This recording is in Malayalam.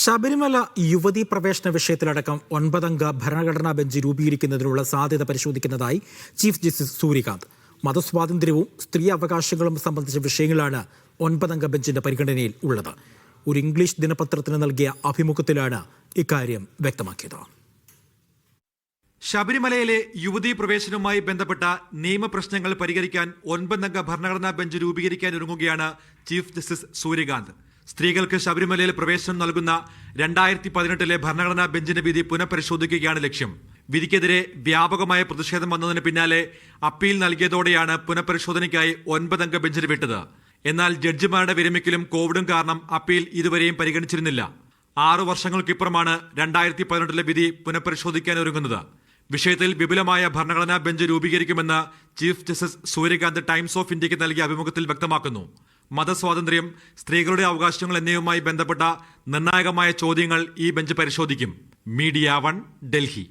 ശബരിമല യുവതീ പ്രവേശന വിഷയത്തിലടക്കം 9-അംഗ ഭരണഘടനാ ബെഞ്ച് രൂപീകരിക്കുന്നതിനുള്ള സാധ്യത പരിശോധിക്കുന്നതായി ചീഫ് ജസ്റ്റിസ് സൂര്യകാന്ത്. മതസ്വാതന്ത്ര്യവും സ്ത്രീ അവകാശങ്ങളും സംബന്ധിച്ച വിഷയങ്ങളാണ് 9-അംഗ ബെഞ്ചിന്റെ പരിഗണനയിൽ ഉള്ളത്. ഒരു ഇംഗ്ലീഷ് ദിനപത്രത്തിന് നൽകിയ അഭിമുഖത്തിലാണ് ഇക്കാര്യം വ്യക്തമാക്കിയത്. ശബരിമലയിലെ യുവതീ പ്രവേശനവുമായി ബന്ധപ്പെട്ട നിയമപ്രശ്നങ്ങൾ പരിഹരിക്കാൻ 9-അംഗ ഭരണഘടനാ ബെഞ്ച് രൂപീകരിക്കാൻ ഒരുങ്ങുകയാണ് ചീഫ് ജസ്റ്റിസ് സൂര്യകാന്ത്. സ്ത്രീകൾക്ക് ശബരിമലയിൽ പ്രവേശനം നൽകുന്ന 2018 ഭരണഘടനാ ബെഞ്ചിന്റെ വിധി പുനഃപരിശോധിക്കുകയാണ് ലക്ഷ്യം. വിധിക്കെതിരെ വ്യാപകമായ പ്രതിഷേധം വന്നതിന് പിന്നാലെ അപ്പീൽ നൽകിയതോടെയാണ് പുനഃപരിശോധനയ്ക്കായി 9-അംഗ ബെഞ്ചിന് വിട്ടത്. എന്നാൽ ജഡ്ജിമാരുടെ വിരമിക്കലും കോവിഡും കാരണം അപ്പീൽ ഇതുവരെയും പരിഗണിച്ചിരുന്നില്ല. 6 വർഷങ്ങൾക്കിപ്പുറമാണ് 2018 വിധി പുനഃപരിശോധിക്കാൻ ഒരുങ്ങുന്നത്. വിഷയത്തിൽ വിപുലമായ ഭരണഘടനാ ബെഞ്ച് രൂപീകരിക്കുമെന്ന് chief justice Surya Kant Times of ഇന്ത്യക്ക് നൽകിയ അഭിമുഖത്തിൽ വ്യക്തമാക്കുന്നു. മതസ്വാതന്ത്ര്യം, സ്ത്രീകളുടെ അവകാശങ്ങൾ എന്നിവയുമായി ബന്ധപ്പെട്ട നിർണായകമായ ചോദ്യങ്ങൾ ഈ ബെഞ്ച് പരിശോധിക്കും. മീഡിയ 1, ഡൽഹി.